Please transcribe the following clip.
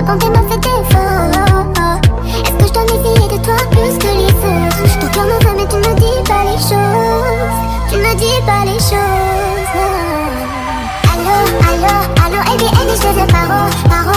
tenter m'a fait défaut. Est-ce que je dois méfier de toi plus que les autres? Ton cœur me veut mais tu ne me dis pas les choses. Tu ne me dis pas les choses. Allô, allô, allô, ABN et je te paro, paro.